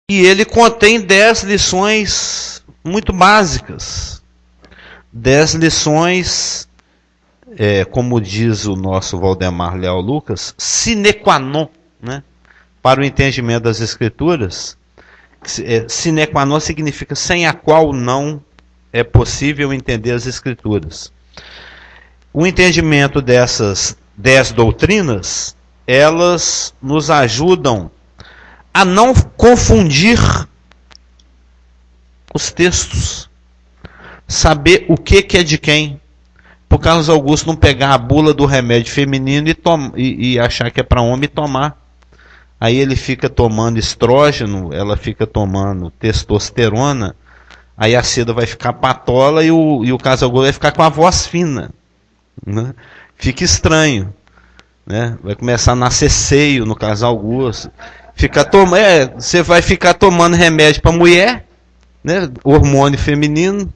E ele contém 10 lições muito básicas. 10 lições, como diz o nosso Valdemar Leal Lucas, sine qua non, né? Para o entendimento das Escrituras. Sine qua non significa sem a qual não é possível entender as Escrituras. O entendimento dessas 10 doutrinas, elas nos ajudam a não confundir os textos, saber o que é de quem. Por Carlos Augusto não pegar a bula do remédio feminino e achar que é para homem tomar. Aí ele fica tomando estrógeno, ela fica tomando testosterona, aí a Cida vai ficar patola e o Carlos Augusto vai ficar com a voz fina, né? Fica estranho, né? Vai começar a nascer seio no Carlos Augusto. Você vai ficar tomando remédio para mulher, né? Hormônio feminino.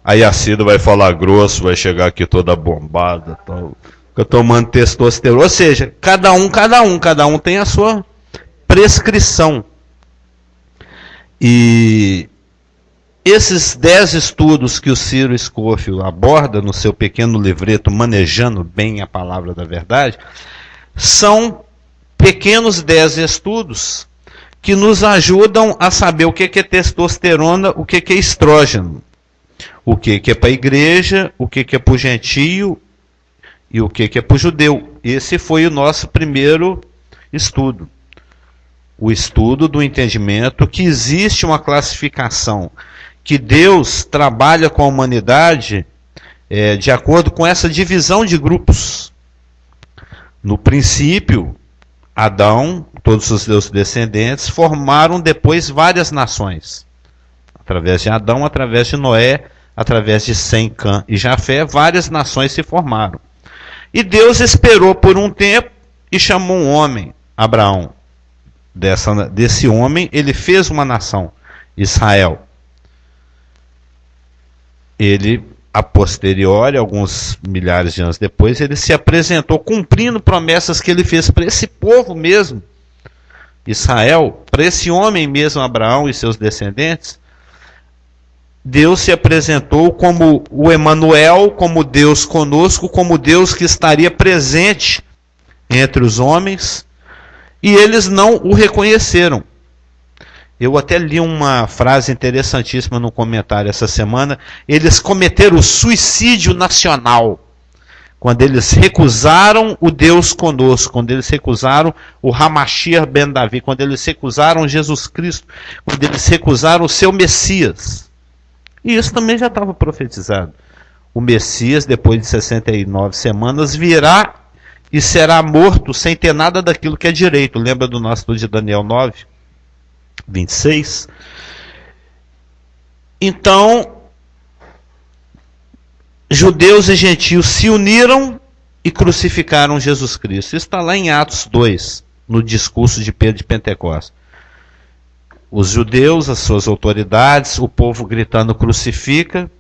Aí a Cida vai falar grosso, vai chegar aqui toda bombada, tal. Fica tomando testosterona. Ou seja, cada um tem a sua prescrição. E esses 10 estudos que o Ciro Scofield aborda no seu pequeno livreto Manejando Bem a Palavra da Verdade, são pequenos 10 estudos que nos ajudam a saber o que é testosterona, o que é estrógeno, o que é para a igreja, o que é para o gentio e o que é para o judeu. Esse foi o nosso primeiro estudo. O estudo do entendimento que existe uma classificação, que Deus trabalha com a humanidade de acordo com essa divisão de grupos. No princípio, Adão, todos os seus descendentes, formaram depois várias nações. Através de Adão, através de Noé, através de Sem, Cã e Jafé, várias nações se formaram. E Deus esperou por um tempo e chamou um homem, Abraão. Desse homem, ele fez uma nação, Israel. Ele, a posteriori, alguns milhares de anos depois, ele se apresentou cumprindo promessas que ele fez para esse povo mesmo, Israel, para esse homem mesmo, Abraão e seus descendentes. Deus se apresentou como o Emanuel, como Deus conosco, como Deus que estaria presente entre os homens, e eles não o reconheceram. Eu até li uma frase interessantíssima no comentário essa semana. Eles cometeram o suicídio nacional quando eles recusaram o Deus conosco, quando eles recusaram o Hamashir ben Davi, quando eles recusaram Jesus Cristo, quando eles recusaram o seu Messias. E isso também já estava profetizado. O Messias, depois de 69 semanas, virá e será morto sem ter nada daquilo que é direito. Lembra do nosso estudo de Daniel 9, 26? Então, judeus e gentios se uniram e crucificaram Jesus Cristo. Isso está lá em Atos 2, no discurso de Pedro de Pentecostes. Os judeus, as suas autoridades, o povo gritando crucifica,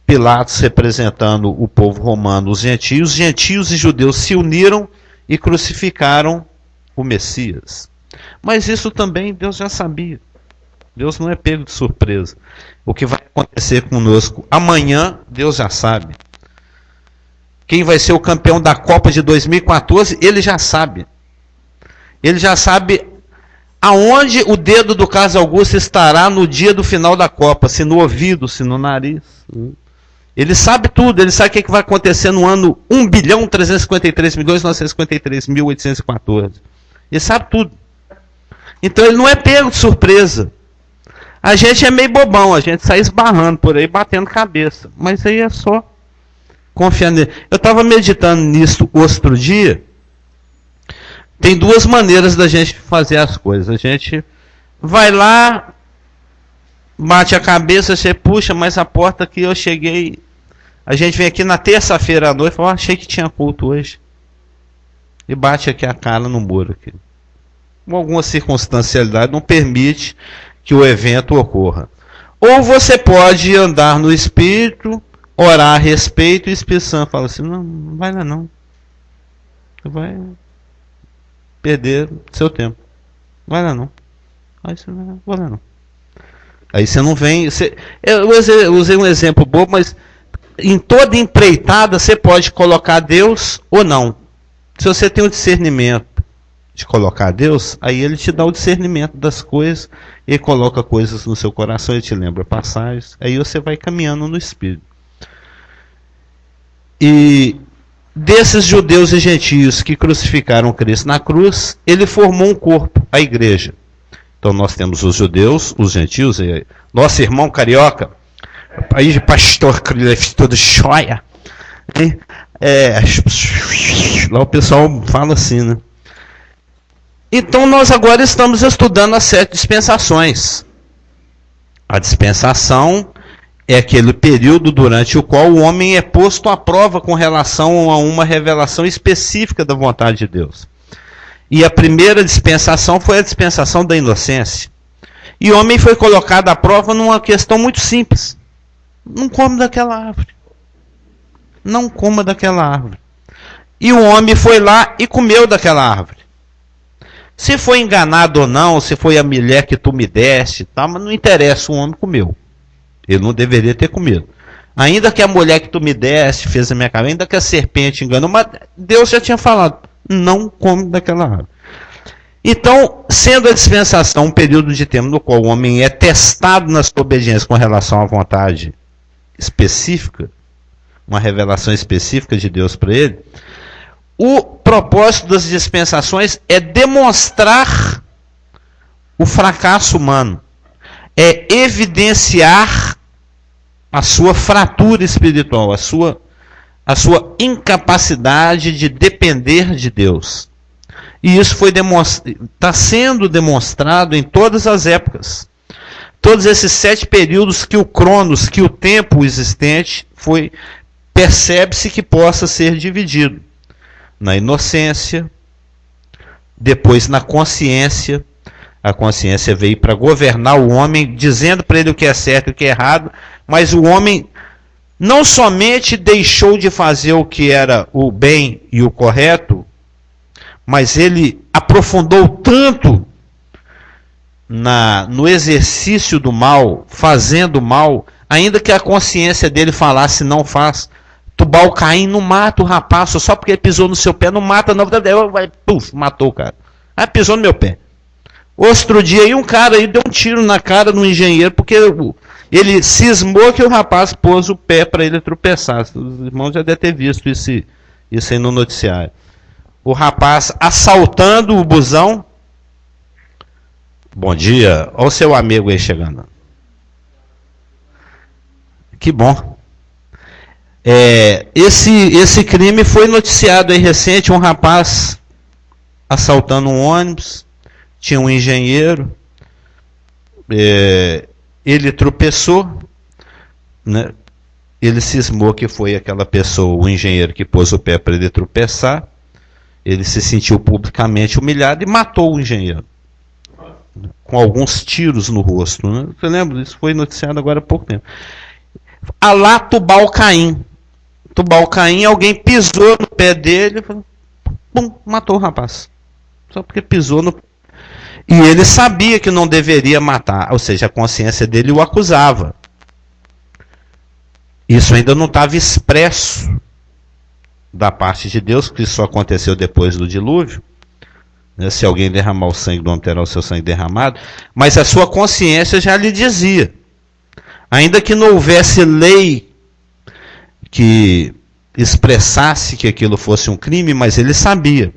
Pilatos representando o povo romano, os gentios e judeus se uniram e crucificaram o Messias. Mas isso também Deus já sabia. Deus não é pego de surpresa. O que vai acontecer conosco amanhã, Deus já sabe. Quem vai ser o campeão da Copa de 2014, ele já sabe. Ele já sabe aonde o dedo do Carlos Augusto estará no dia do final da Copa, se no ouvido, se no nariz. Ele sabe tudo, ele sabe o que vai acontecer no ano 1.353.953.814. Ele sabe tudo. Então ele não é pego de surpresa. A gente é meio bobão, a gente sai esbarrando por aí, batendo cabeça. Mas aí é só confiar nele. Eu estava meditando nisso outro dia. Tem duas maneiras da gente fazer as coisas. A gente vai lá, bate a cabeça, você puxa, mas a porta que eu cheguei... A gente vem aqui na terça-feira à noite e fala, achei que tinha culto hoje. E bate aqui a cara no muro. Aqui. Alguma circunstancialidade não permite que o evento ocorra. Ou você pode andar no Espírito, orar a respeito, e o Espírito Santo fala assim, não vai lá não. Você vai perder seu tempo. Vai lá não. Aí você não vou ler, não. Aí você não vem... eu usei um exemplo bobo, mas em toda empreitada você pode colocar Deus ou não. Se você tem o discernimento de colocar Deus, aí ele te dá o discernimento das coisas, ele coloca coisas no seu coração, ele te lembra passagens, aí você vai caminhando no Espírito. E desses judeus e gentios que crucificaram Cristo na cruz, ele formou um corpo, a igreja. Então nós temos os judeus, os gentios, nosso irmão carioca, aí de pastor todo choia. Lá o pessoal fala assim, né? Então nós agora estamos estudando as 7 dispensações. A dispensação é aquele período durante o qual o homem é posto à prova com relação a uma revelação específica da vontade de Deus. E a primeira dispensação foi a dispensação da inocência. E o homem foi colocado à prova numa questão muito simples. Não come daquela árvore. Não coma daquela árvore. E o homem foi lá e comeu daquela árvore. Se foi enganado ou não, se foi a mulher que tu me deste, tá, mas não interessa, o homem comeu. Ele não deveria ter comido. Ainda que a mulher que tu me deste fez a minha cabeça, ainda que a serpente enganou, mas Deus já tinha falado, não come daquela árvore. Então, sendo a dispensação um período de tempo no qual o homem é testado na sua obediência com relação à vontade específica, uma revelação específica de Deus para ele, o propósito das dispensações é demonstrar o fracasso humano, é evidenciar a sua fratura espiritual, a sua incapacidade de depender de Deus. E isso está sendo demonstrado em todas as épocas. Todos esses 7 períodos que o Cronos, que o tempo existente, percebe-se que possa ser dividido. Na inocência, depois na consciência. A consciência veio para governar o homem, dizendo para ele o que é certo e o que é errado, mas o homem não somente deixou de fazer o que era o bem e o correto, mas ele aprofundou tanto no exercício do mal, fazendo mal, ainda que a consciência dele falasse não faz. Tubal Caim não mata o rapaz, só porque ele pisou no seu pé, não mata não, puf, matou o cara. Aí pisou no meu pé. Outro dia aí um cara aí deu um tiro na cara do engenheiro, porque ele cismou que o rapaz pôs o pé para ele tropeçar. Os irmãos já devem ter visto isso aí no noticiário. O rapaz assaltando o busão. Bom dia, olha o seu amigo aí chegando. Que bom. Esse crime foi noticiado aí recente, um rapaz assaltando um ônibus, tinha um engenheiro, ele tropeçou, né? Ele cismou que foi aquela pessoa, o engenheiro, que pôs o pé para ele tropeçar, ele se sentiu publicamente humilhado e matou o engenheiro, com alguns tiros no rosto, né? Você lembra? Isso foi noticiado agora há pouco tempo. Alá Tubal Caim. Tubal Caim, alguém pisou no pé dele, pum, matou o rapaz. Só porque pisou no... E ele sabia que não deveria matar, ou seja, a consciência dele o acusava. Isso ainda não estava expresso da parte de Deus, porque isso só aconteceu depois do dilúvio. Né? Se alguém derramar o sangue do homem, terá o seu sangue derramado. Mas a sua consciência já lhe dizia. Ainda que não houvesse lei que expressasse que aquilo fosse um crime, mas ele sabia.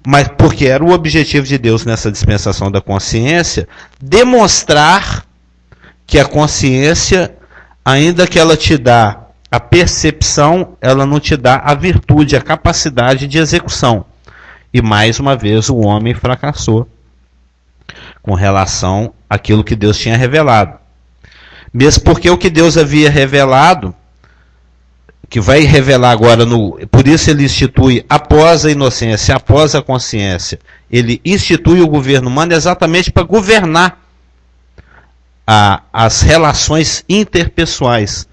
Mas porque era o objetivo de Deus nessa dispensação da consciência, demonstrar que a consciência, ainda que ela te dá a percepção, ela não te dá a virtude, a capacidade de execução. E mais uma vez o homem fracassou com relação àquilo que Deus tinha revelado. Mesmo porque o que Deus havia revelado, que vai revelar agora, por isso ele institui, após a inocência, após a consciência, ele institui o governo humano exatamente para governar as relações interpessoais,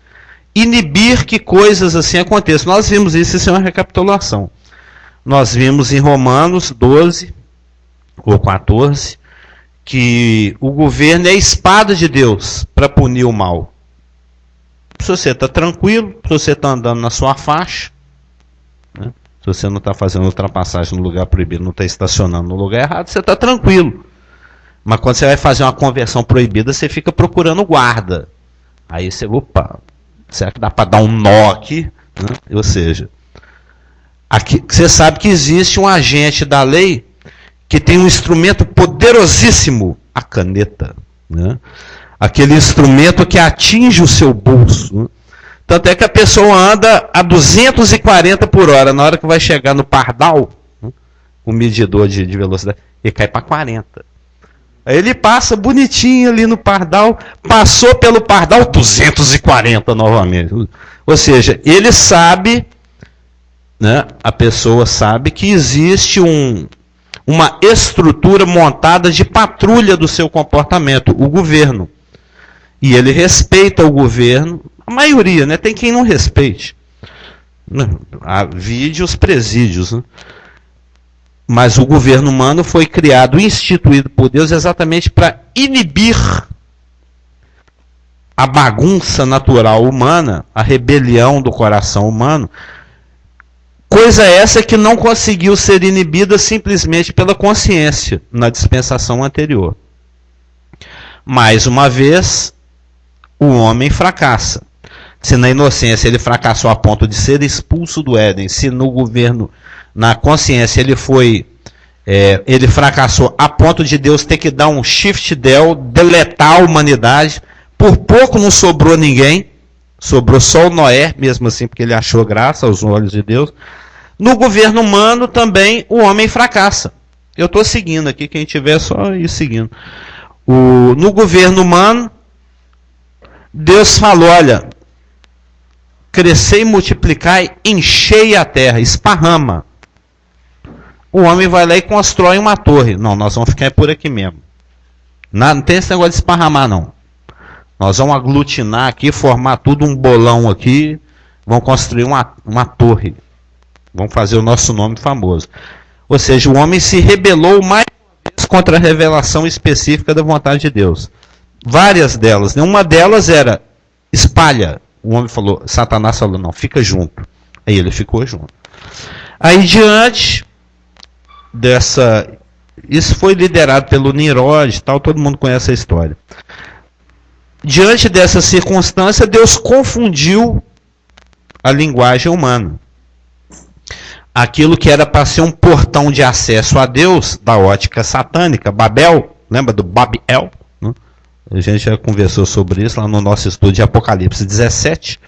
inibir que coisas assim aconteçam. Nós vimos isso é uma recapitulação. Nós vimos em Romanos 12 ou 14, que o governo é a espada de Deus para punir o mal. Se você está tranquilo, se você está andando na sua faixa, né? Se você não está fazendo ultrapassagem no lugar proibido, não está estacionando no lugar errado, você está tranquilo. Mas quando você vai fazer uma conversão proibida, você fica procurando guarda. Aí você, opa, será que dá para dar um nó aqui? Né? Ou seja, aqui, você sabe que existe um agente da lei que tem um instrumento poderosíssimo, a caneta. Né? Aquele instrumento que atinge o seu bolso. Né? Tanto é que a pessoa anda a 240 por hora, na hora que vai chegar no pardal, né? O medidor de velocidade, ele cai para 40. Aí ele passa bonitinho ali no pardal, passou pelo pardal, 240 novamente. Ou seja, ele sabe, né, a pessoa sabe que existe uma estrutura montada de patrulha do seu comportamento, o governo. E ele respeita o governo, a maioria, né? Tem quem não respeite. Vide os presídios, né? Mas o governo humano foi criado, instituído por Deus exatamente para inibir a bagunça natural humana, a rebelião do coração humano, coisa essa que não conseguiu ser inibida simplesmente pela consciência na dispensação anterior. Mais uma vez, o homem fracassa. Se na inocência ele fracassou a ponto de ser expulso do Éden, se no governo, na consciência, ele fracassou a ponto de Deus ter que dar um shift del, deletar a humanidade, por pouco não sobrou ninguém, sobrou só o Noé, mesmo assim, porque ele achou graça aos olhos de Deus. No governo humano também o homem fracassa. Eu estou seguindo aqui, quem tiver só ir seguindo. No governo humano, Deus falou, olha, crescei, multiplicai, enchei a terra, esparrama. O homem vai lá e constrói uma torre. Não, nós vamos ficar por aqui mesmo. Não tem esse negócio de esparramar, não. Nós vamos aglutinar aqui, formar tudo um bolão aqui, vamos construir uma torre. Vamos fazer o nosso nome famoso. Ou seja, o homem se rebelou mais uma vez contra a revelação específica da vontade de Deus. Várias delas. Né? Uma delas era, espalha. O homem falou, Satanás falou, não, fica junto. Aí ele ficou junto. Aí diante dessa... Isso foi liderado pelo Nimrod, tal, todo mundo conhece a história. Diante dessa circunstância, Deus confundiu a linguagem humana. Aquilo que era para ser um portão de acesso a Deus, da ótica satânica, Babel, lembra do Babel? Né? A gente já conversou sobre isso lá no nosso estudo de Apocalipse 17.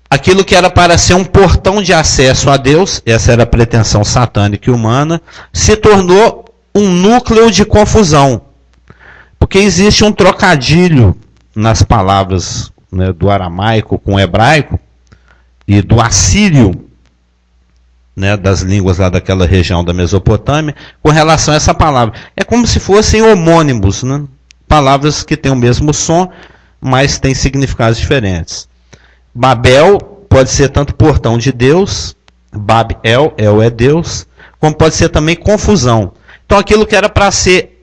Aquilo que era para ser um portão de acesso a Deus, essa era a pretensão satânica e humana, se tornou um núcleo de confusão. Porque existe um trocadilho nas palavras, né, do aramaico com o hebraico e do assírio, né, das línguas lá daquela região da Mesopotâmia, com relação a essa palavra. É como se fossem homônimos, né? Palavras que têm o mesmo som, mas têm significados diferentes. Babel pode ser tanto portão de Deus, Babel, El é Deus, como pode ser também confusão. Então aquilo que era para ser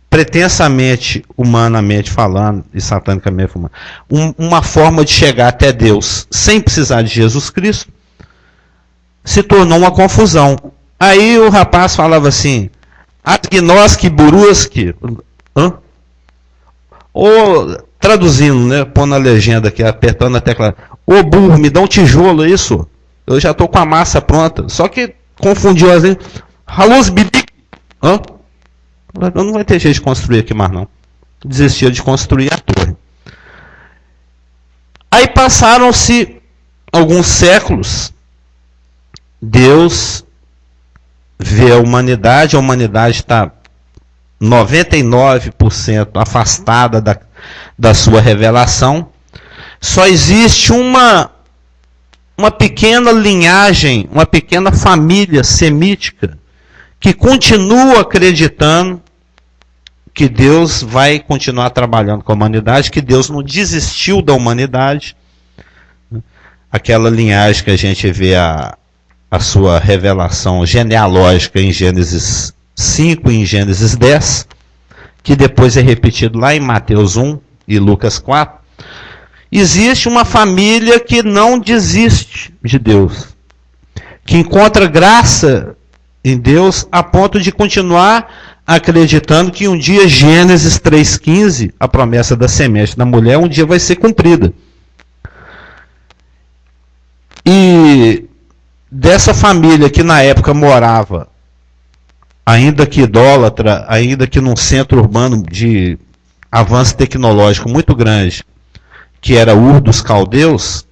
pretensamente, humanamente falando, e satanicamente falando, uma forma de chegar até Deus sem precisar de Jesus Cristo, se tornou uma confusão. Aí o rapaz falava assim, Asgnoski, Buruski, ou traduzindo, né, pondo a legenda aqui, apertando a tecla, ô burro, me dá um tijolo, isso? Eu já estou com a massa pronta. Só que confundiu assim, Halus Bidik, não vai ter jeito de construir aqui mais não. Desistiu de construir a torre. Aí passaram-se alguns séculos, Deus vê a humanidade está 99% afastada da sua revelação. Só existe uma pequena linhagem, uma pequena família semítica que continua acreditando que Deus vai continuar trabalhando com a humanidade, que Deus não desistiu da humanidade. Aquela linhagem que a gente vê a sua revelação genealógica em Gênesis 5 e em Gênesis 10, que depois é repetido lá em Mateus 1 e Lucas 4, existe uma família que não desiste de Deus, que encontra graça em Deus a ponto de continuar acreditando que um dia Gênesis 3,15, a promessa da semente da mulher, um dia vai ser cumprida. E dessa família que na época morava, ainda que idólatra, ainda que num centro urbano de avanço tecnológico muito grande, que era Ur dos Caldeus,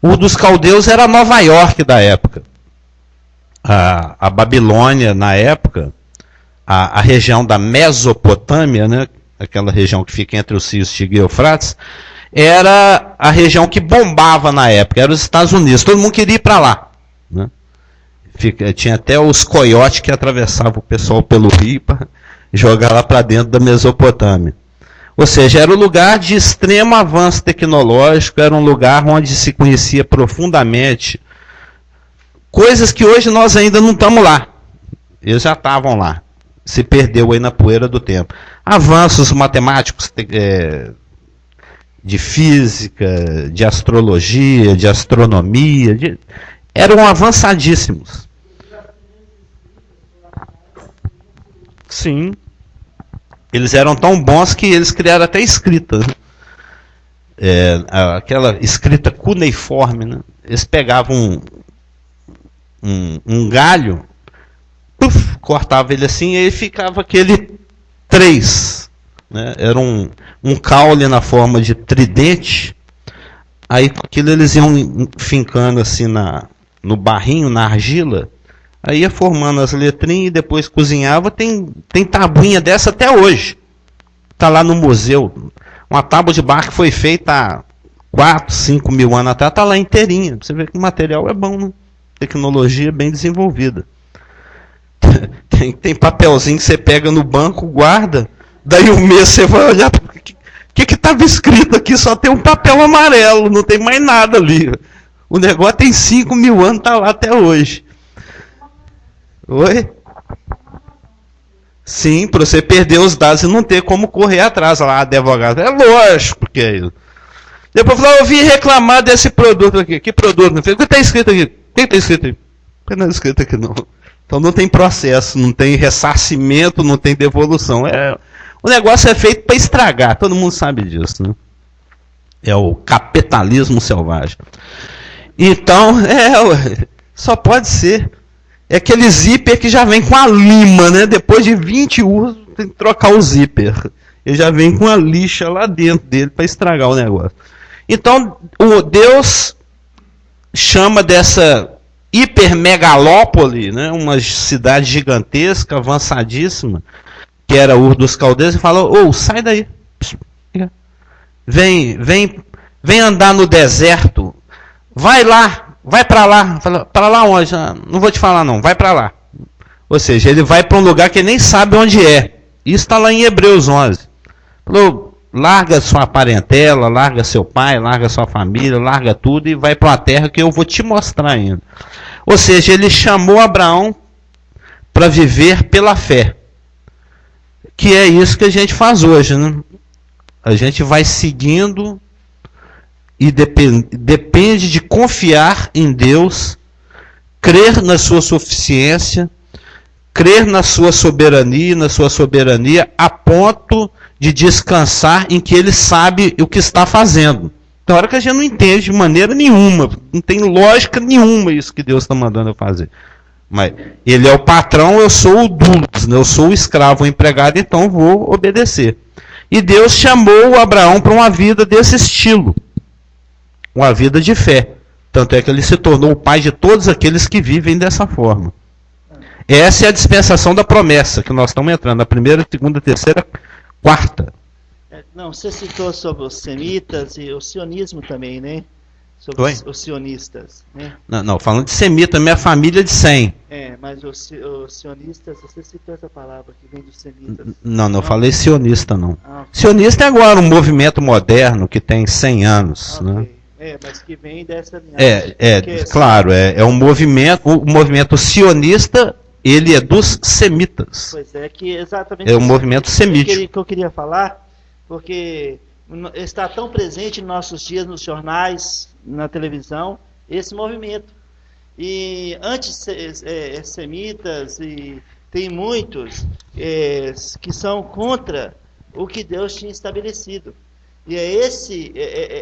Ur dos Caldeus era Nova York da época. A Babilônia, na época, a região da Mesopotâmia, né, aquela região que fica entre os rios Tigre e Eufrates, era a região que bombava na época, era os Estados Unidos, todo mundo queria ir para lá. Né? Tinha até os coiotes que atravessavam o pessoal pelo rio para jogar lá para dentro da Mesopotâmia. Ou seja, era um lugar de extremo avanço tecnológico, era um lugar onde se conhecia profundamente coisas que hoje nós ainda não estamos lá. Eles já estavam lá. Se perdeu aí na poeira do tempo. Avanços matemáticos, de física, de astrologia, de astronomia, eram avançadíssimos. Sim. Eles eram tão bons que eles criaram até escrita. Aquela escrita cuneiforme. Né? Eles pegavam um galho, cortava ele assim, e aí ficava aquele 3. Né? Era um caule na forma de tridente. Aí com aquilo eles iam fincando assim no barrinho, na argila. Aí ia formando as letrinhas e depois cozinhava. Tem tabuinha dessa até hoje. Está lá no museu. Uma tábua de barro que foi feita há 4, 5 mil anos atrás, está lá inteirinha. Você vê que o material é bom, né? Tecnologia bem desenvolvida. Tem papelzinho que você pega no banco, guarda. Daí um mês você vai olhar. O que estava escrito aqui? Só tem um papel amarelo, não tem mais nada ali. O negócio tem 5 mil anos, está lá até hoje. Oi? Sim, para você perder os dados e não ter como correr atrás lá, advogado. É lógico, porque é isso. Depois falou, eu vim reclamar desse produto aqui. Que produto? O que está escrito aqui? O que está escrito aí? Não está escrito aqui não. Então não tem processo, não tem ressarcimento, não tem devolução. O negócio é feito para estragar, todo mundo sabe disso. Né? É o capitalismo selvagem. Então, só pode ser. É aquele zíper que já vem com a lima, né? Depois de 20 usos, tem que trocar o zíper. Ele já vem com a lixa lá dentro dele para estragar o negócio. Então, Deus chama dessa hipermegalópole, né? Uma cidade gigantesca, avançadíssima, que era Ur dos Caldeus, e fala, sai daí. Vem andar no deserto. Vai lá. Vai para lá. Para lá onde? Não vou te falar não. Vai para lá. Ou seja, ele vai para um lugar que ele nem sabe onde é. Isso está lá em Hebreus 11. Falou, larga sua parentela, larga seu pai, larga sua família, larga tudo e vai para uma terra que eu vou te mostrar ainda. Ou seja, ele chamou Abraão para viver pela fé. Que é isso que a gente faz hoje. Né? A gente vai seguindo e depende de confiar em Deus, crer na sua suficiência, crer na sua soberania, a ponto de descansar em que Ele sabe o que está fazendo. Tem hora que a gente não entende de maneira nenhuma, não tem lógica nenhuma isso que Deus está mandando eu fazer. Mas Ele é o patrão, eu sou o dulos, né? Eu sou o escravo, o empregado, então vou obedecer. E Deus chamou Abraão para uma vida desse estilo. Uma vida de fé. Tanto é que ele se tornou o pai de todos aqueles que vivem dessa forma. Essa é a dispensação da promessa que nós estamos entrando. A primeira, segunda, terceira, quarta. Não, você citou sobre os semitas e o sionismo também, né? Sobre os sionistas, né? Não, falando de semita, minha família é de 100. Mas os sionistas, você citou essa palavra que vem dos semitas. Não, eu falei sionista, não. Sionista é agora um movimento moderno que tem 100 anos, né? Mas que vem dessa linhagem. Claro, é um movimento, o movimento sionista ele é dos semitas. Pois é, que exatamente é o movimento semítico. Que eu queria falar, porque está tão presente em nossos dias, nos jornais, na televisão, esse movimento. E antissemitas, e tem muitos que são contra o que Deus tinha estabelecido. E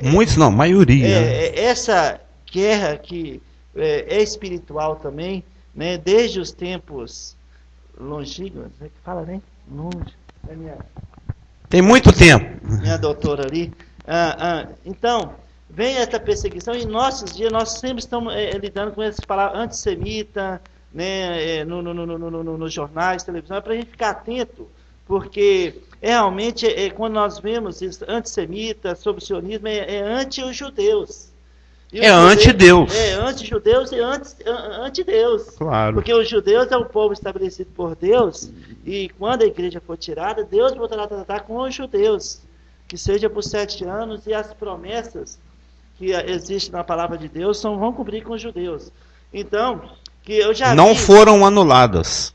muitos não, maioria. Essa guerra que é espiritual também, né, desde os tempos longínquos, é que fala, né? Longe. Tem muito tempo. Minha doutora ali. Então, vem essa perseguição e em nossos dias nós sempre estamos lidando com essas palavras antissemita, né, nos jornais, televisão, é para a gente ficar atento, porque realmente quando nós vemos isso, antissemita, sobre o sionismo, é anti os judeus. Anti-Deus. É anti-judeus e anti-Deus. Claro. Porque os judeus é um povo estabelecido por Deus, e quando a igreja for tirada, Deus voltará a tratar com os judeus, que seja por 7 anos, e as promessas que existem na palavra de Deus vão cumprir com os judeus. Então, que eu já não foram anuladas.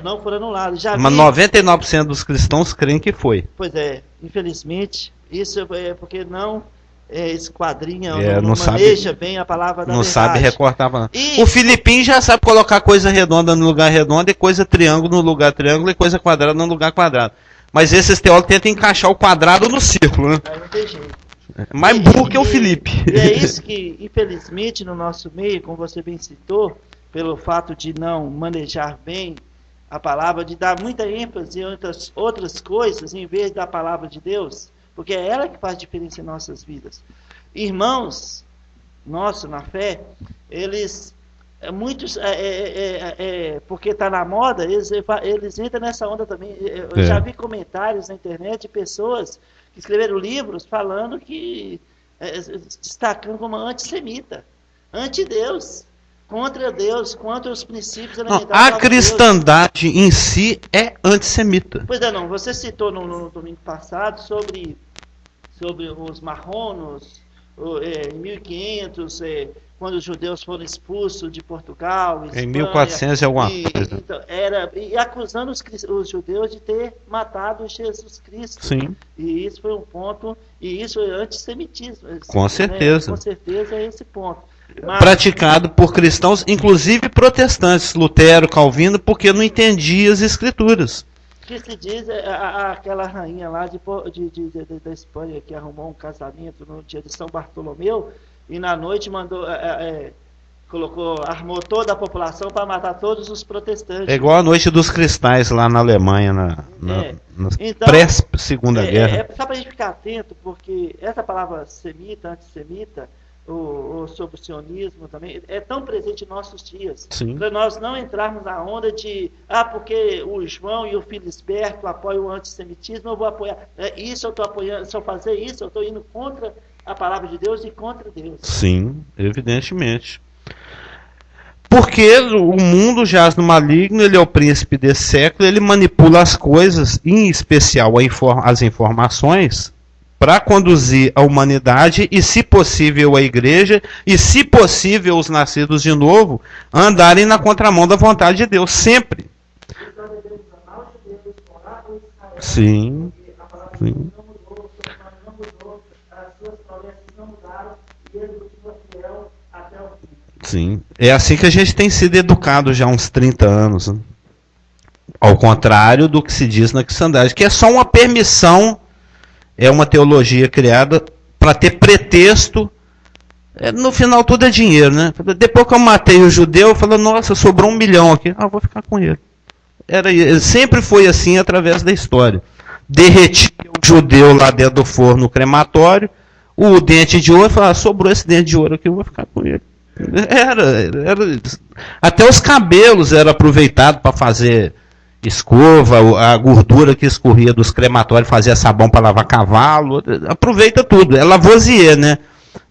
Não foram anuladas. Mas 99% dos cristãos creem que foi. Pois é, infelizmente, isso é porque não esquadrinha, não maneja sabe, bem a palavra da não verdade. Sabe recortar. O Filipinho já sabe colocar coisa redonda no lugar redondo, e coisa triângulo no lugar triângulo, e coisa quadrada no lugar quadrado. Mas esses teólogos tentam encaixar o quadrado no círculo, né? Não tem jeito. Mais burro que o Felipe. E é isso que, infelizmente, no nosso meio, como você bem citou, pelo fato de não manejar bem a palavra, de dar muita ênfase em outras coisas, em vez da palavra de Deus, porque é ela que faz diferença em nossas vidas. Irmãos nossos na fé, eles, muitos, porque está na moda, eles entram nessa onda também. Eu já vi comentários na internet de pessoas que escreveram livros falando que, destacando como antissemita, anti-Deus, contra os princípios elementares. A cristandade em si é antissemita. Pois é, não. Você citou no domingo passado sobre os marronos, em 1500, quando os judeus foram expulsos de Portugal, Espanha, em 1400 é alguma coisa. Então, e acusando os judeus de ter matado Jesus Cristo. Sim. E isso foi um ponto, e isso é antissemitismo. Com certeza. Com certeza é esse ponto. Mas, praticado por cristãos, inclusive protestantes, Lutero, Calvino, porque não entendia as escrituras. Que se diz aquela rainha lá da Espanha que arrumou um casamento no dia de São Bartolomeu e na noite armou toda a população para matar todos os protestantes. É igual a noite dos cristais lá na Alemanha, na então, pré-segunda guerra. Só para a gente ficar atento, porque essa palavra semita, antissemita, ou sobre o sionismo também, é tão presente em nossos dias. Para nós não entrarmos na onda de porque o João e o Filisberto apoiam o antissemitismo, eu vou apoiar. Isso eu estou apoiando, se eu fazer isso, eu estou indo contra a palavra de Deus e contra Deus. Sim, evidentemente. Porque o mundo jaz no maligno, ele é o príncipe desse século, ele manipula as coisas, em especial as informações, para conduzir a humanidade e, se possível, a igreja e, se possível, os nascidos de novo, a andarem na contramão da vontade de Deus, sempre. Sim. Sim. Sim. É assim que a gente tem sido educado já há uns 30 anos. Né? Ao contrário do que se diz na cristandade, que é só uma permissão. É uma teologia criada para ter pretexto. No final tudo é dinheiro, né? Depois que eu matei o judeu, eu falo, nossa, sobrou 1 milhão aqui. Vou ficar com ele. Sempre foi assim através da história. Derretia o judeu lá dentro do forno crematório, o dente de ouro, falava, sobrou esse dente de ouro aqui, eu vou ficar com ele. Até os cabelos eram aproveitados para fazer escova, a gordura que escorria dos crematórios fazia sabão para lavar cavalo, aproveita tudo, é Lavoisier, né?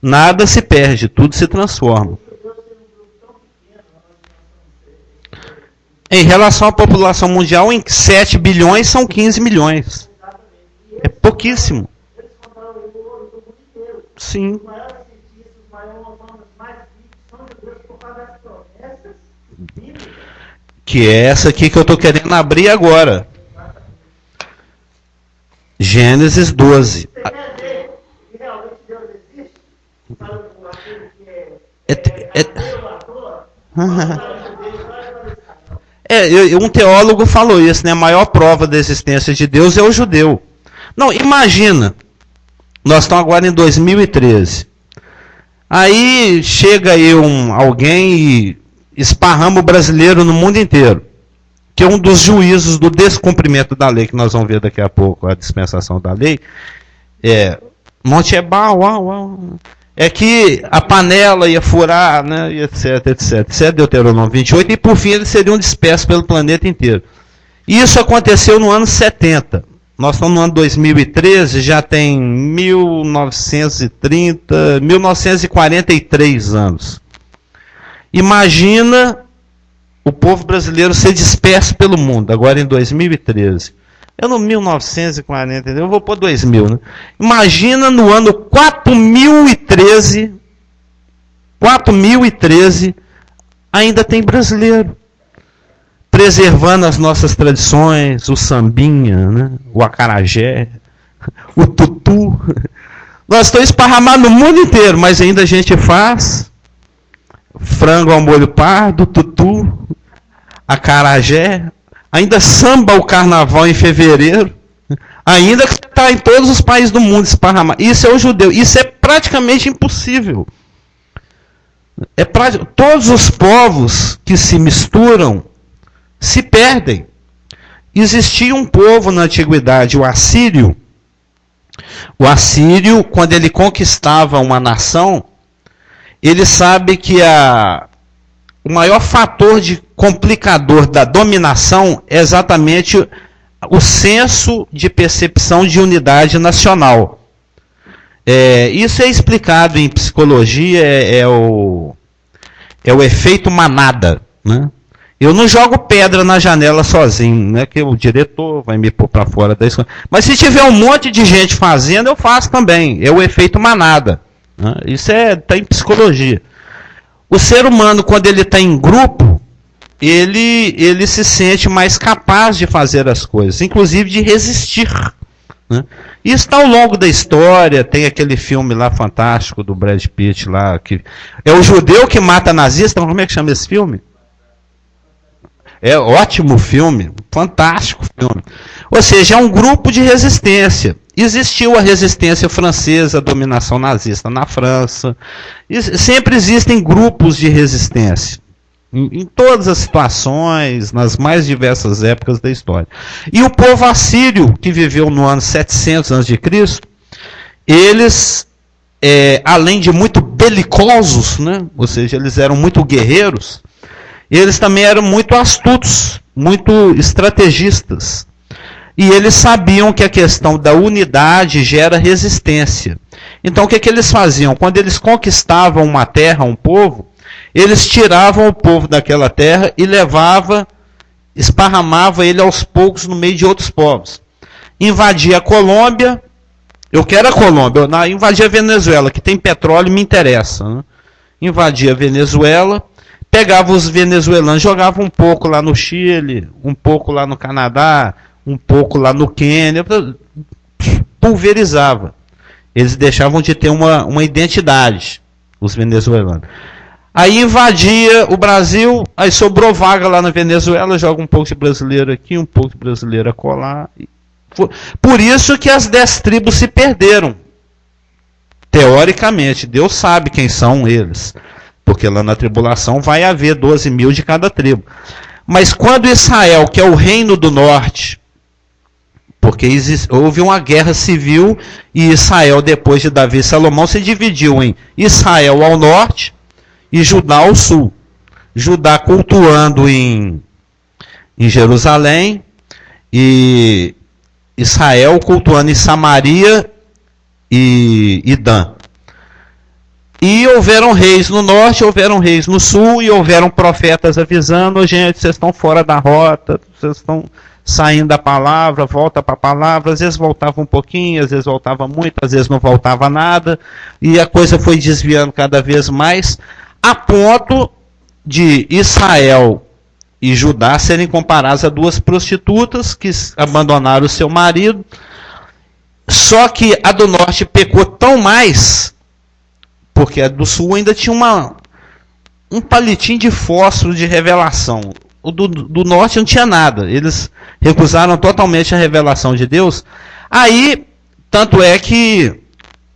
Nada se perde, tudo se transforma. Em relação à população mundial, em 7 bilhões são 15 milhões. É pouquíssimo. Sim. que é essa aqui que eu estou querendo abrir agora. Gênesis 12. Um teólogo falou isso, né? A maior prova da existência de Deus é o judeu. Não, imagina, nós estamos agora em 2013. Aí chega aí alguém e esparrama o brasileiro no mundo inteiro, que é um dos juízos do descumprimento da lei, que nós vamos ver daqui a pouco, a dispensação da lei. Monte Ebal, é que a panela ia furar, né, e etc, etc. Isso é Deuteronômio 28, e por fim eles seriam dispersos pelo planeta inteiro. E isso aconteceu no ano 70. Nós estamos no ano 2013, já tem 1943 anos. Imagina o povo brasileiro ser disperso pelo mundo, agora em 2013. Eu no 1940, eu vou pôr 2000, né? Imagina no ano 4013, ainda tem brasileiro preservando as nossas tradições, o sambinha, né? O acarajé, o tutu. Nós estamos esparramados no mundo inteiro, mas ainda a gente faz frango ao molho pardo, tutu, acarajé, ainda samba o carnaval em fevereiro, ainda que está em todos os países do mundo esparramado. Isso é o judeu, isso é praticamente impossível. Todos os povos que se misturam se perdem. Existia um povo na antiguidade, o assírio. O assírio, quando ele conquistava uma nação, ele sabe que o maior fator de complicador da dominação é exatamente o senso de percepção de unidade nacional. Isso é explicado em psicologia, é o efeito manada, né? Eu não jogo pedra na janela sozinho, né? Que o diretor vai me pôr para fora da escola. Mas se tiver um monte de gente fazendo, eu faço também. É o efeito manada, né? Isso está em psicologia. O ser humano, quando ele está em grupo, ele se sente mais capaz de fazer as coisas, inclusive de resistir, né? Isso está ao longo da história. Tem aquele filme lá fantástico do Brad Pitt lá, que é o judeu que mata nazista. Como é que chama esse filme? É ótimo filme, fantástico filme. Ou seja, é um grupo de resistência. Existiu a resistência francesa à dominação nazista na França. Sempre existem grupos de resistência. Em todas as situações, nas mais diversas épocas da história. E o povo assírio, que viveu no ano 700 a.C., eles, além de muito belicosos, né? Ou seja, eles eram muito guerreiros, eles também eram muito astutos, muito estrategistas. E eles sabiam que a questão da unidade gera resistência. Então o que eles faziam? Quando eles conquistavam uma terra, um povo, eles tiravam o povo daquela terra e esparramava ele aos poucos no meio de outros povos. Invadia a Colômbia, eu quero a Colômbia, invadia a Venezuela, que tem petróleo, me interessa, né? Invadia a Venezuela, pegava os venezuelanos, jogava um pouco lá no Chile, um pouco lá no Canadá, um pouco lá no Quênia, pulverizava. Eles deixavam de ter uma identidade, os venezuelanos. Aí invadia o Brasil, aí sobrou vaga lá na Venezuela, joga um pouco de brasileiro aqui, um pouco de brasileiro acolá. Por isso que as 10 tribos se perderam. Teoricamente, Deus sabe quem são eles. Porque lá na tribulação vai haver 12 mil de cada tribo. Mas quando Israel, que é o reino do norte, porque houve uma guerra civil e Israel, depois de Davi e Salomão, se dividiu em Israel ao norte e Judá ao sul. Judá cultuando em Jerusalém e Israel cultuando em Samaria e Dan. E houveram reis no norte, houveram reis no sul, e houveram profetas avisando: gente, vocês estão fora da rota, vocês estão saindo da palavra, volta para a palavra. Às vezes voltava um pouquinho, às vezes voltava muito, às vezes não voltava nada, e a coisa foi desviando cada vez mais, a ponto de Israel e Judá serem comparados a duas prostitutas que abandonaram o seu marido. Só que a do norte pecou tão mais, porque a do sul ainda tinha um palitinho de fósforo de revelação. O do norte não tinha nada. Eles recusaram totalmente a revelação de Deus. Aí, tanto é que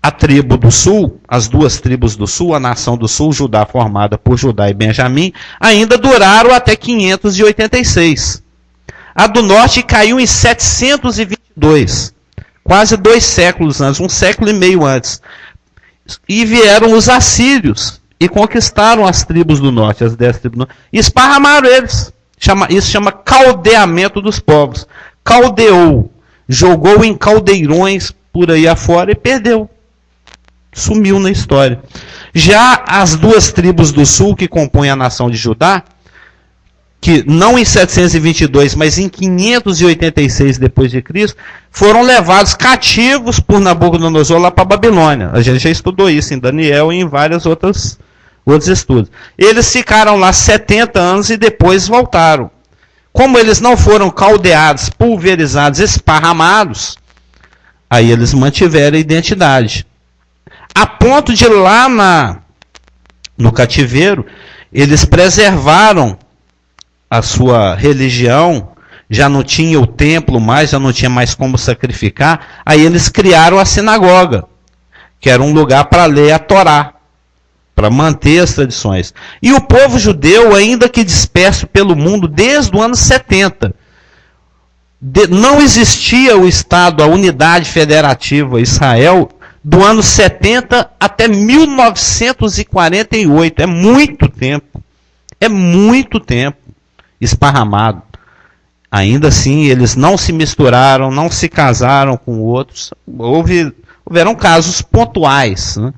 a tribo do sul, as duas tribos do sul, a nação do sul, Judá formada por Judá e Benjamim, ainda duraram até 586. A do norte caiu em 722, quase 2 séculos antes, 1 século e meio antes. E vieram os assírios e conquistaram as tribos do norte, as 10 tribos do norte, e esparramaram eles. Isso chama caldeamento dos povos. Caldeou, jogou em caldeirões por aí afora e perdeu. Sumiu na história. Já as duas tribos do sul que compõem a nação de Judá, que não em 722, mas em 586 depois de Cristo, foram levados cativos por Nabucodonosor lá para a Babilônia. A gente já estudou isso em Daniel e em vários outros estudos. Eles ficaram lá 70 anos e depois voltaram. Como eles não foram caldeados, pulverizados, esparramados, aí eles mantiveram a identidade. A ponto de lá no cativeiro, eles preservaram a sua religião, já não tinha o templo mais, já não tinha mais como sacrificar, aí eles criaram a sinagoga, que era um lugar para ler a Torá, para manter as tradições. E o povo judeu, ainda que disperso pelo mundo desde o ano 70, não existia o Estado, a unidade federativa Israel, do ano 70 até 1948. É muito tempo. É muito tempo esparramado. Ainda assim, eles não se misturaram, não se casaram com outros. Houveram casos pontuais, né?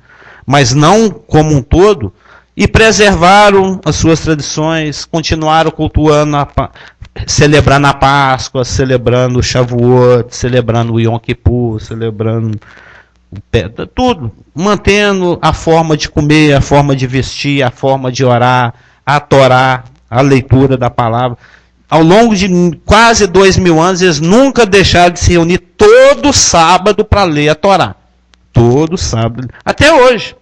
Mas não como um todo, e preservaram as suas tradições, continuaram cultuando, celebrando a Páscoa, celebrando o Shavuot, celebrando o Yom Kippur, celebrando tudo, mantendo a forma de comer, a forma de vestir, a forma de orar, a Torá, a leitura da palavra. Ao longo de quase 2000 anos, eles nunca deixaram de se reunir todo sábado para ler a Torá. Todo sábado. Até hoje.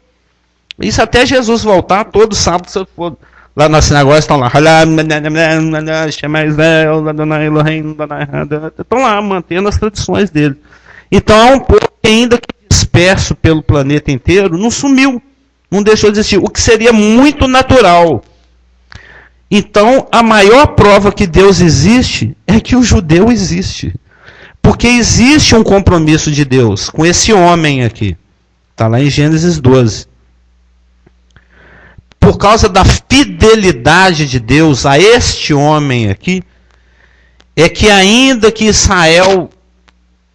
Isso até Jesus voltar, todo sábado, se eu for lá na sinagoga, estão lá. Estão lá, mantendo as tradições dele. Então é um povo que ainda que disperso pelo planeta inteiro, não sumiu. Não deixou de existir. O que seria muito natural. Então, a maior prova que Deus existe é que o judeu existe. Porque existe um compromisso de Deus com esse homem aqui. Está lá em Gênesis 12. Por causa da fidelidade de Deus a este homem aqui, é que ainda que Israel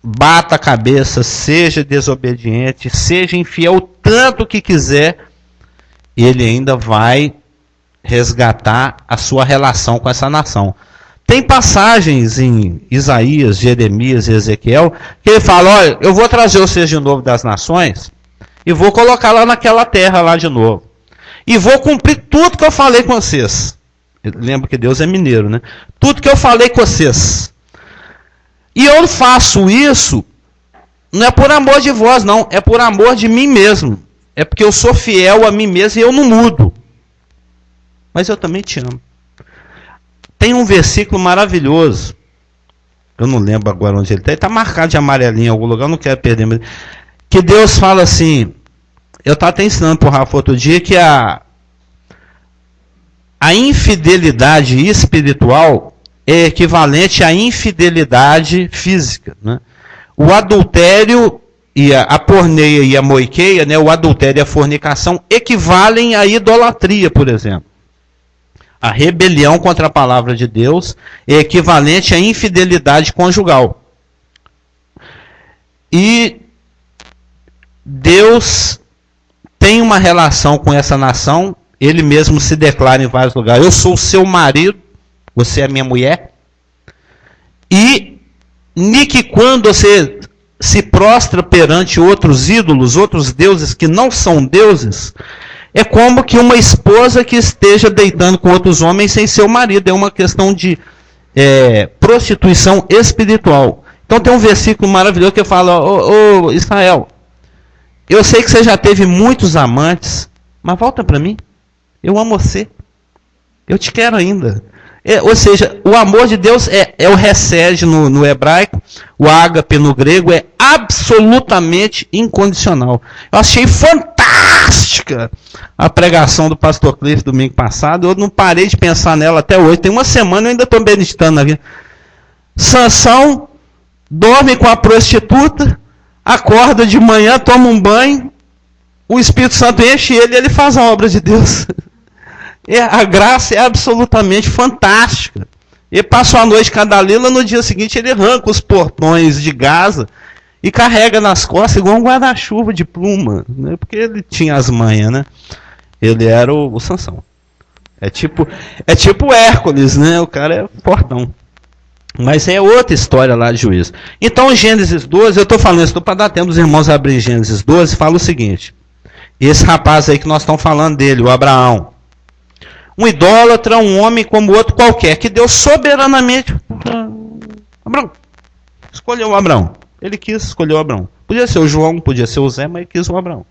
bata a cabeça, seja desobediente, seja infiel o tanto que quiser, ele ainda vai resgatar a sua relação com essa nação. Tem passagens em Isaías, Jeremias e Ezequiel que ele fala: olha, eu vou trazer vocês de novo das nações e vou colocar lá naquela terra lá de novo. E vou cumprir tudo que eu falei com vocês. Lembra que Deus é mineiro, né? Tudo que eu falei com vocês. E eu faço isso, não é por amor de vós, não. É por amor de mim mesmo. É porque eu sou fiel a mim mesmo e eu não mudo. Mas eu também te amo. Tem um versículo maravilhoso. Eu não lembro agora onde ele está. Ele está marcado de amarelinho em algum lugar, eu não quero perder. Mas que Deus fala assim... Eu estava até ensinando para o Rafa outro dia que a infidelidade espiritual é equivalente à infidelidade física, né? O adultério e a porneia e a moiqueia, né? O adultério e a fornicação equivalem à idolatria, por exemplo. A rebelião contra a palavra de Deus é equivalente à infidelidade conjugal. E Deus tem uma relação com essa nação, ele mesmo se declara em vários lugares: eu sou o seu marido, você é a minha mulher. E que quando você se prostra perante outros ídolos, outros deuses que não são deuses, É como que uma esposa que esteja deitando com outros homens sem ser o marido. É uma questão de prostituição espiritual. Então tem um versículo maravilhoso que fala: ô Israel, eu sei que você já teve muitos amantes, mas volta para mim. Eu amo você. Eu te quero ainda. Ou seja, o amor de Deus é o hesed no hebraico, o ágape no grego, é absolutamente incondicional. Eu achei fantástica a pregação do pastor Cliff domingo passado. Eu não parei de pensar nela até hoje. Tem uma semana eu ainda estou meditando na vida. Sansão dorme com a prostituta, acorda de manhã, toma um banho, o Espírito Santo enche ele e ele faz a obra de Deus. A graça é absolutamente fantástica. Ele passou a noite com a Dalila, no dia seguinte ele arranca os portões de Gaza e carrega nas costas igual um guarda-chuva de pluma, né? Porque ele tinha as manhas, né? Ele era o Sansão. É tipo Hércules, né? O cara é fortão. Mas é outra história lá de Juízo. Então, Gênesis 12, eu estou falando isso para dar tempo dos irmãos abrir Gênesis 12, fala o seguinte: esse rapaz aí que nós estamos falando dele, o Abraão, um idólatra, um homem como outro qualquer, que Deus soberanamente Abraão escolheu o Abraão. Ele quis escolher o Abraão. Podia ser o João, podia ser o Zé, mas ele quis o Abraão.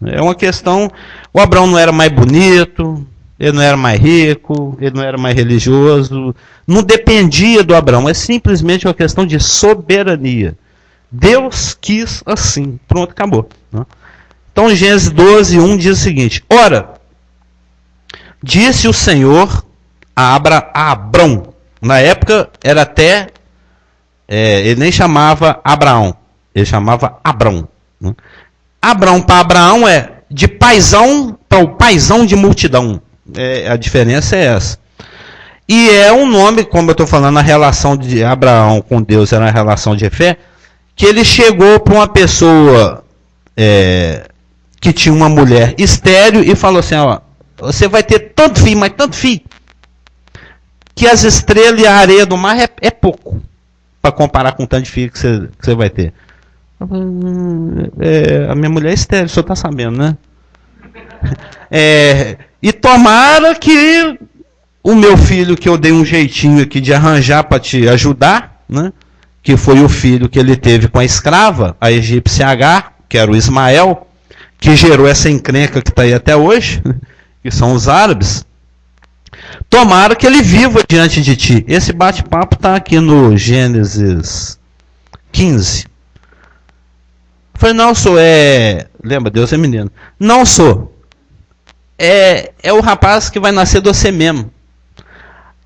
É uma questão. O Abraão não era mais bonito, ele não era mais rico, ele não era mais religioso, não dependia do Abraão. É simplesmente uma questão de soberania. Deus quis assim. Pronto, acabou. Então, Gênesis 12, 1 diz o seguinte: ora, disse o Senhor a Abrão. Na época era até, ele nem chamava Abraão, ele chamava Abrão. Abrão para Abraão é de paizão para o paizão de multidão. A diferença é essa. E é um nome, como eu estou falando, a relação de Abraão com Deus era uma relação de fé, que ele chegou para uma pessoa que tinha uma mulher estéril e falou assim: ó, você vai ter tanto filho, mas tanto filho, que as estrelas e a areia do mar é pouco para comparar com o tanto de filho que você vai ter. A minha mulher é estéril, o senhor está sabendo, né? E tomara que o meu filho, que eu dei um jeitinho aqui de arranjar para te ajudar, né? Que foi o filho que ele teve com a escrava, a egípcia Agar, que era o Ismael, que gerou essa encrenca que está aí até hoje, que são os árabes. Tomara que ele viva diante de ti. Esse bate-papo está aqui no Gênesis 15. Eu falei: não, sou, lembra, Deus é menino. Não sou. É o rapaz que vai nascer de você mesmo.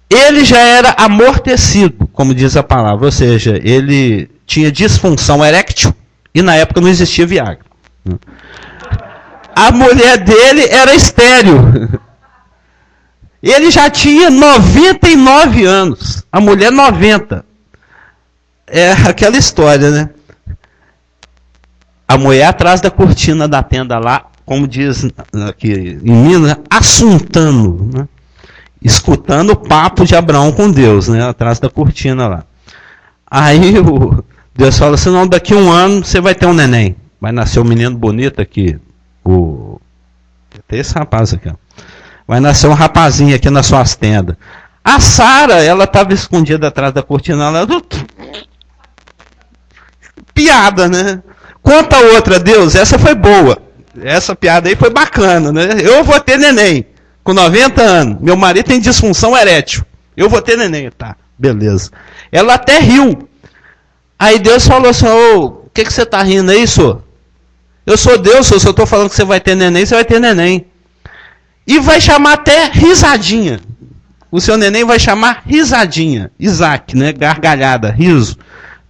Ele já era amortecido, como diz a palavra. Ou seja, ele tinha disfunção eréctil e na época não existia Viagra. A mulher dele era estéril. Ele já tinha 99 anos. A mulher 90. É aquela história, né? A mulher atrás da cortina da tenda lá, como diz aqui em Minas, assuntando, né? Escutando o papo de Abraão com Deus, né? Atrás da cortina lá. Aí Deus fala assim: não, daqui a 1 ano você vai ter um neném. Vai nascer um menino bonito aqui. Tem esse rapaz aqui, ó. Vai nascer um rapazinho aqui nas suas tendas. A Sara, ela estava escondida atrás da cortina. Ela... Piada, né? Conta outra, Deus, essa foi boa. Essa piada aí foi bacana, né? Eu vou ter neném com 90 anos. Meu marido tem disfunção erétil. Eu vou ter neném. Tá, beleza. Ela até riu. Aí Deus falou assim: o que você está rindo aí, senhor? Eu sou Deus, se eu estou falando que você vai ter neném, você vai ter neném. E vai chamar até risadinha. O seu neném vai chamar risadinha. Isaac, né? Gargalhada, riso.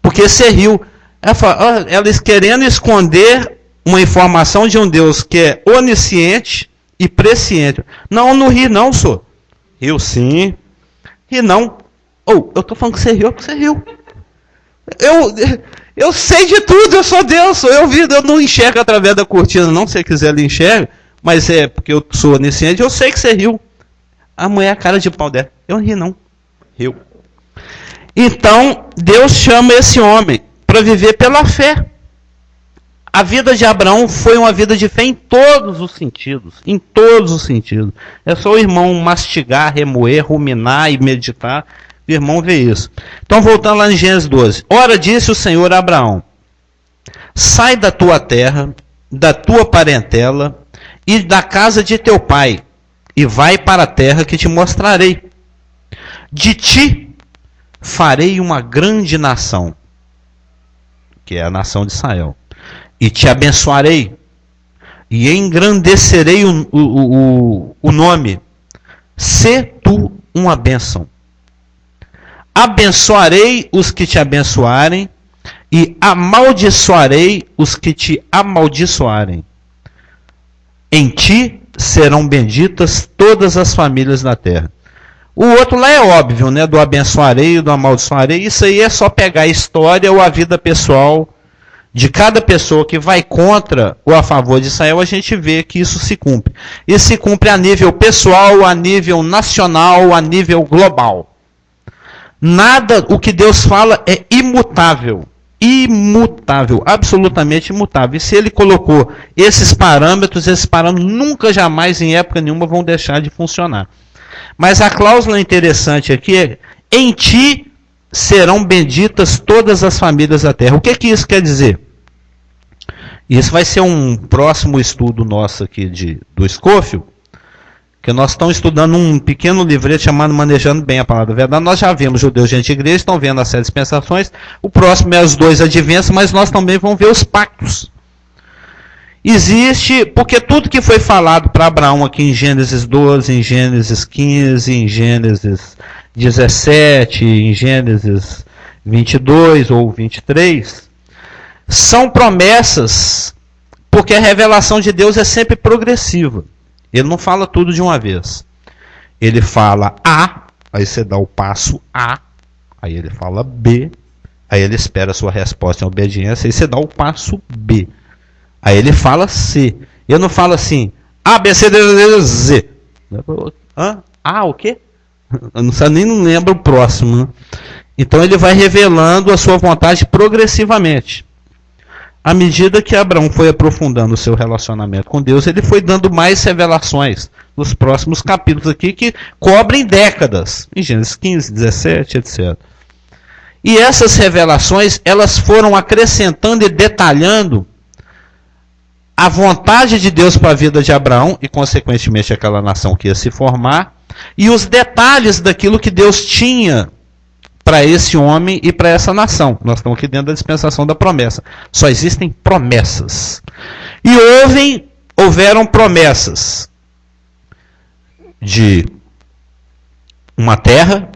Porque você riu. Ela querendo esconder uma informação de um Deus que é onisciente e presciente. Não ri não, senhor. Riu sim. Ri não. Eu estou falando que você riu, porque você riu. Eu sei de tudo, eu sou Deus, eu não enxergo através da cortina, não, se você quiser ele enxerga, mas é porque eu sou onisciente, eu sei que você riu. A mulher, a cara de pau dela, eu não ri não, riu. Então, Deus chama esse homem para viver pela fé. A vida de Abraão foi uma vida de fé em todos os sentidos. Em todos os sentidos. É só o irmão mastigar, remoer, ruminar e meditar. O irmão vê isso. Então, voltando lá em Gênesis 12. Ora, disse o Senhor a Abraão: sai da tua terra, da tua parentela e da casa de teu pai, e vai para a terra que te mostrarei. De ti farei uma grande nação, que é a nação de Israel, e te abençoarei, e engrandecerei o nome. Sê tu uma bênção. Abençoarei os que te abençoarem, e amaldiçoarei os que te amaldiçoarem. Em ti serão benditas todas as famílias da terra. O outro lá é óbvio, né? Do abençoarei e do amaldiçoarei. Isso aí é só pegar a história ou a vida pessoal de cada pessoa que vai contra ou a favor de Israel. A gente vê que isso se cumpre. Isso se cumpre a nível pessoal, a nível nacional, a nível global. Nada, o que Deus fala é imutável. Imutável, absolutamente imutável. E se ele colocou esses parâmetros nunca, jamais, em época nenhuma, vão deixar de funcionar. Mas a cláusula interessante aqui é: em ti serão benditas todas as famílias da terra. O que isso quer dizer? Isso vai ser um próximo estudo nosso aqui do Scofield, que nós estamos estudando um pequeno livreto chamado Manejando Bem a Palavra da Verdade. Nós já vimos Judeus, Gente e Igreja, estão vendo as 7 dispensações. O próximo é os 2 adventos, mas nós também vamos ver os pactos. Existe, porque tudo que foi falado para Abraão aqui em Gênesis 12, em Gênesis 15, em Gênesis 17, em Gênesis 22 ou 23, são promessas, porque a revelação de Deus é sempre progressiva. Ele não fala tudo de uma vez. Ele fala A, aí você dá o passo A, aí ele fala B, aí ele espera a sua resposta em obediência, aí você dá o passo B. Aí ele fala C. Ele não fala assim, A, B, C, D, D, Z. Ah, o quê? Eu não lembro o próximo. Né? Então ele vai revelando a sua vontade progressivamente. À medida que Abraão foi aprofundando o seu relacionamento com Deus, ele foi dando mais revelações nos próximos capítulos aqui, que cobrem décadas, em Gênesis 15, 17, etc. E essas revelações, elas foram acrescentando e detalhando a vontade de Deus para a vida de Abraão, e consequentemente aquela nação que ia se formar, e os detalhes daquilo que Deus tinha para esse homem e para essa nação. Nós estamos aqui dentro da dispensação da promessa. Só existem promessas. E houveram promessas de uma terra,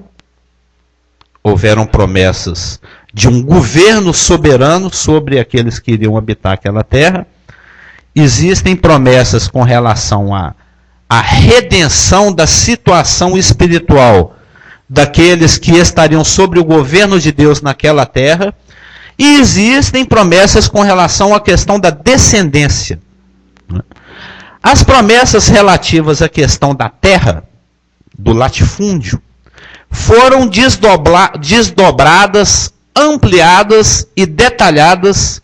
houveram promessas de um governo soberano sobre aqueles que iriam habitar aquela terra. Existem promessas com relação à redenção da situação espiritual daqueles que estariam sobre o governo de Deus naquela terra, e existem promessas com relação à questão da descendência. As promessas relativas à questão da terra, do latifúndio, foram desdobradas, ampliadas e detalhadas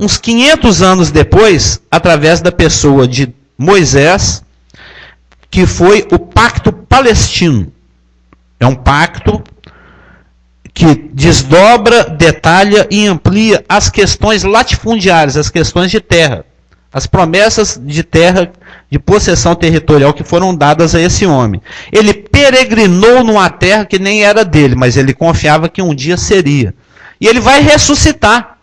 uns 500 anos depois, através da pessoa de Moisés, que foi o Pacto Palestino. É um pacto que desdobra, detalha e amplia as questões latifundiárias, as questões de terra. As promessas de terra, de possessão territorial que foram dadas a esse homem. Ele peregrinou numa terra que nem era dele, mas ele confiava que um dia seria. E ele vai ressuscitar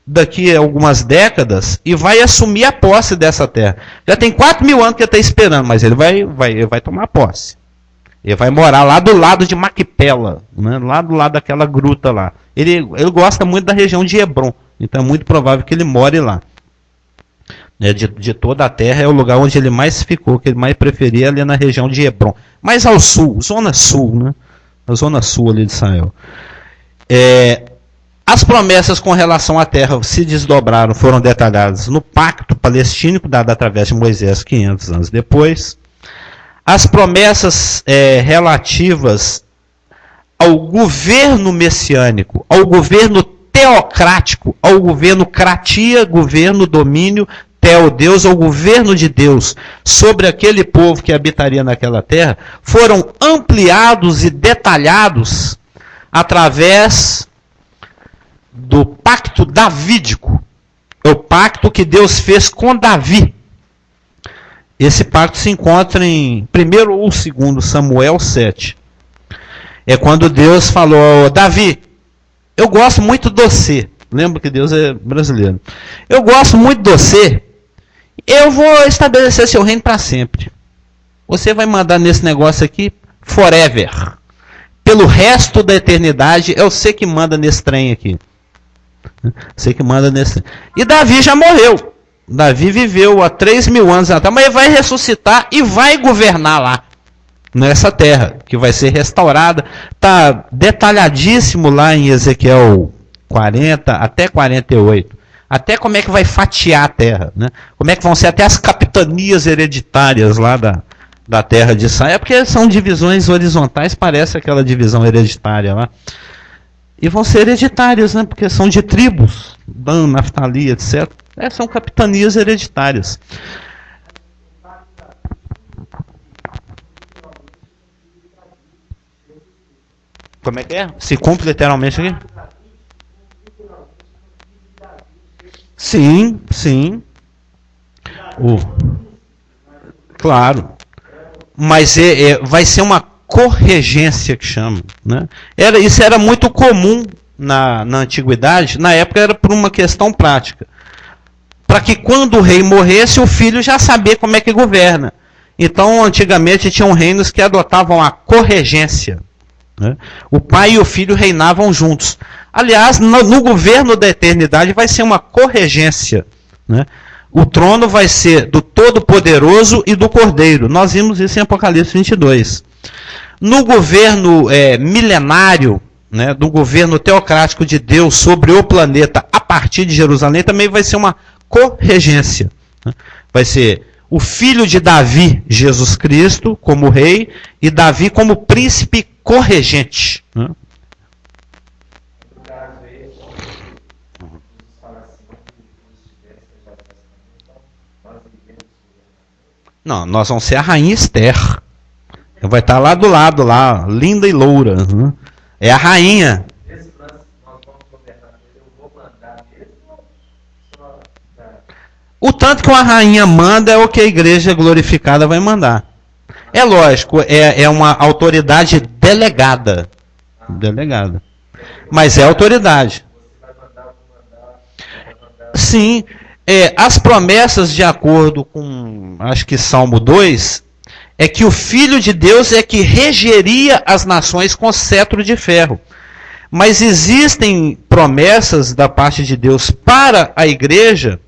daqui a algumas décadas e vai assumir a posse dessa terra. Já tem 4.000 anos que ele está esperando, mas ele vai tomar posse. Ele vai morar lá do lado de Maquipela, né? Lá do lado daquela gruta lá. Ele gosta muito da região de Hebron, então é muito provável que ele more lá. De toda a terra é o lugar onde ele mais ficou, que ele mais preferia, ali na região de Hebron. Mais ao sul, zona sul, né? A zona sul ali de Israel. As promessas com relação à terra se desdobraram, foram detalhadas no pacto palestínico, dado através de Moisés 500 anos depois. As promessas relativas ao governo messiânico, ao governo teocrático, ao governo kratia, governo, domínio, teo, Deus, ao governo de Deus sobre aquele povo que habitaria naquela terra, foram ampliados e detalhados através do pacto davídico. É o pacto que Deus fez com Davi. Esse pacto se encontra em 1º ou 2º Samuel 7. É quando Deus falou: Davi, eu gosto muito de você. Lembra que Deus é brasileiro. Eu gosto muito de você. Eu vou estabelecer seu reino para sempre. Você vai mandar nesse negócio aqui forever. Pelo resto da eternidade, é você que manda nesse trem aqui. Você que manda nesse trem. E Davi já morreu. Davi viveu há 3.000 anos atrás, mas ele vai ressuscitar e vai governar lá. Nessa terra, que vai ser restaurada. Está detalhadíssimo lá em Ezequiel 40 até 48. Até como é que vai fatiar a terra. Né? Como é que vão ser até as capitanias hereditárias lá da terra de Israel. É porque são divisões horizontais, parece aquela divisão hereditária lá. E vão ser hereditárias, né? Porque são de tribos. Dan, Naftali, etc. São capitanias hereditárias. Como é que é? Se cumpre literalmente aqui? Sim, sim. Claro. Mas vai ser uma corregência que chama. Né? Isso era muito comum na antiguidade. Na época era por uma questão prática. Para que quando o rei morresse, o filho já sabia como é que governa. Então, antigamente, tinham reinos que adotavam a corregência. Né? O pai e o filho reinavam juntos. Aliás, no governo da eternidade vai ser uma corregência. Né? O trono vai ser do Todo-Poderoso e do Cordeiro. Nós vimos isso em Apocalipse 22. No governo milenário, né, do governo teocrático de Deus sobre o planeta a partir de Jerusalém, também vai ser uma corregência. Né? Vai ser o filho de Davi, Jesus Cristo, como rei, e Davi como príncipe corregente. Né? Não, nós vamos ser a rainha Esther. Vai estar lá do lado, lá, linda e loura. Né? É a rainha. O tanto que uma rainha manda é o que a igreja glorificada vai mandar. É lógico, é uma autoridade delegada. Delegada. Mas é autoridade. Sim. As promessas, de acordo com, acho que Salmo 2, é que o Filho de Deus é que regeria as nações com cetro de ferro. Mas existem promessas da parte de Deus para a igreja.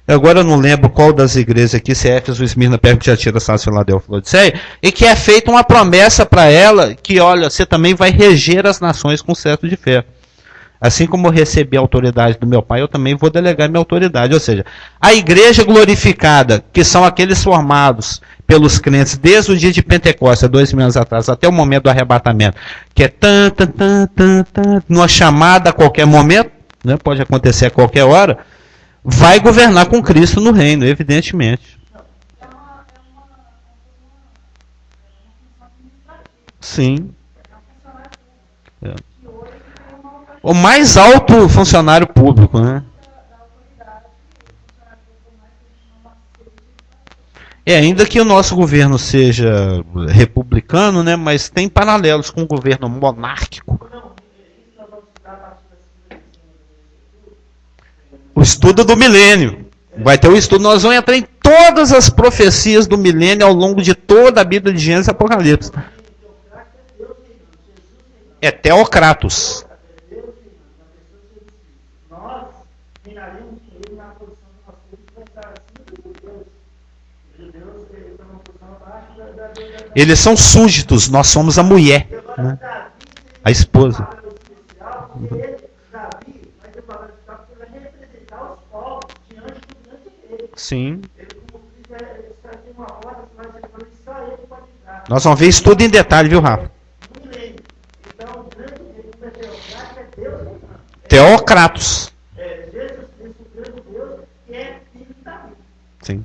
Agora eu não lembro qual das igrejas aqui, se é Éfeso, Esmirna, Pérgamo, Tiatira, Sardes, Filadélfia, Laodiceia, e que é feita uma promessa para ela que, olha, você também vai reger as nações com cetro de ferro. Assim como eu recebi a autoridade do meu pai, eu também vou delegar minha autoridade. Ou seja, a igreja glorificada, que são aqueles formados pelos crentes desde o dia de Pentecostes, 2.000 anos atrás, até o momento do arrebatamento, que é numa chamada a qualquer momento, né, pode acontecer a qualquer hora, vai governar com Cristo no reino, evidentemente. Sim. O mais alto funcionário público, né? Ainda que o nosso governo seja republicano, né, mas tem paralelos com o governo monárquico. O estudo do milênio. Vai ter o estudo, nós vamos entrar em todas as profecias do milênio ao longo de toda a Bíblia de Gênesis e Apocalipse. É Teocratos. Eles são súditos, nós somos a mulher, né? A esposa. Sim. Nós vamos ver isso tudo em detalhe, viu, Rafa? Teocratos. Jesus Cristo, o Filho de Deus, que é filho de Davi. Sim.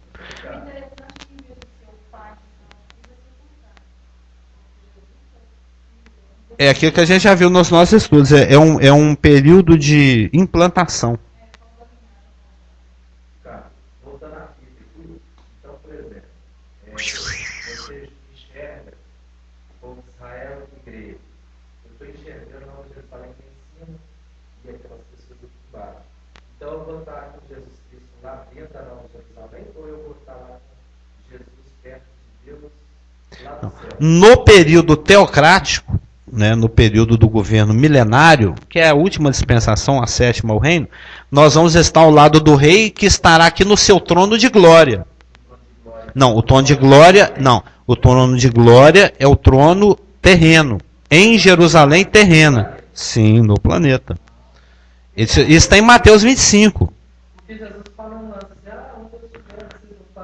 É aquilo que a gente já viu nos nossos estudos. É um período de implantação. Tá, voltando aqui, então, por exemplo, você enxerga como Israel e igreja. Eu estou enxergando Nova Jerusalém aqui em cima e aquelas pessoas aqui embaixo. Então eu vou estar com Jesus Cristo lá dentro da Nova Jerusalém ou eu vou estar lá com Jesus perto de Deus lá no céu? No período teocrático, né, no período do governo milenário, que é a última dispensação, a sétima, o reino, nós vamos estar ao lado do rei que estará aqui no seu trono de glória. Não, o trono de glória, não. O trono de glória é o trono terreno, em Jerusalém terrena. Sim, no planeta. Isso está em Mateus 25.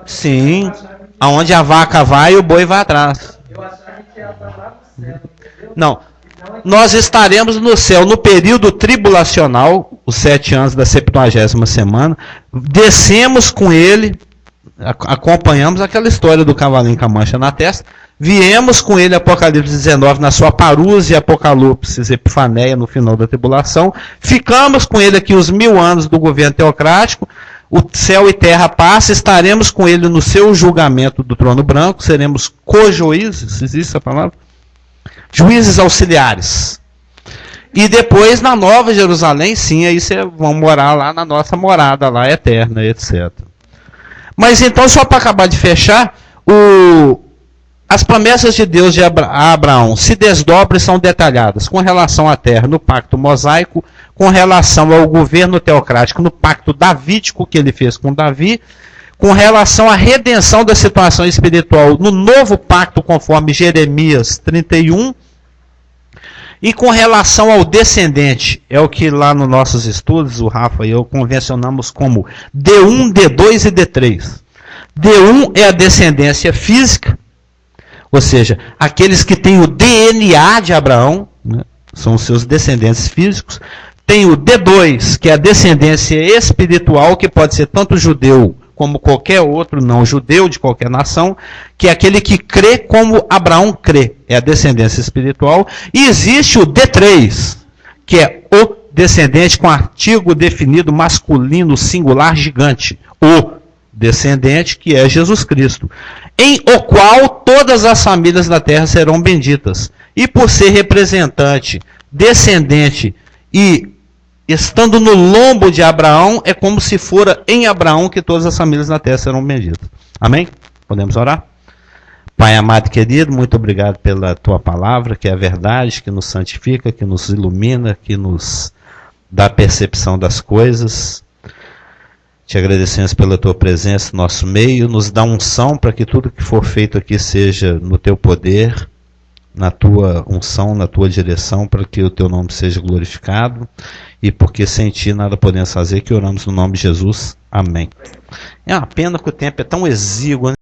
Sim, aonde a vaca vai, o boi vai atrás. Eu achava que ia estar lá no céu. Não, nós estaremos no céu no período tribulacional, os 7 anos da 70ª semana, descemos com ele, acompanhamos aquela história do cavalinho com a mancha na testa, viemos com ele Apocalipse 19 na sua parúzia e Apocalipse Epifaneia no final da tribulação, ficamos com ele aqui os 1000 anos do governo teocrático, o céu e terra passa, estaremos com ele no seu julgamento do trono branco, seremos co-juízes, existe essa palavra? Juízes auxiliares. E depois na Nova Jerusalém, sim, aí vocês vão morar lá na nossa morada lá eterna, etc. Mas então, só para acabar de fechar, as promessas de Deus a Abraão se desdobram e são detalhadas com relação à terra no pacto mosaico, com relação ao governo teocrático no pacto davídico que ele fez com Davi, com relação à redenção da situação espiritual no novo pacto, conforme Jeremias 31, e com relação ao descendente, é o que lá nos nossos estudos, o Rafa e eu convencionamos como D1, D2 e D3. D1 é a descendência física, ou seja, aqueles que têm o DNA de Abraão, né, são os seus descendentes físicos. Tem o D2, que é a descendência espiritual, que pode ser tanto judeu como qualquer outro não judeu de qualquer nação, que é aquele que crê como Abraão crê, é a descendência espiritual. E existe o D3, que é o descendente com artigo definido masculino singular gigante, o descendente, que é Jesus Cristo, em o qual todas as famílias da terra serão benditas. E por ser representante, descendente e estando no lombo de Abraão, é como se fora em Abraão que todas as famílias na terra serão benditas. Amém? Podemos orar? Pai amado e querido, muito obrigado pela tua palavra, que é a verdade, que nos santifica, que nos ilumina, que nos dá percepção das coisas. Te agradecemos pela tua presença no nosso meio, nos dá unção para que tudo que for feito aqui seja no teu poder, na tua unção, na tua direção, para que o teu nome seja glorificado, e porque sem ti nada podemos fazer, que oramos no nome de Jesus. Amém. É uma pena que o tempo é tão exíguo, né?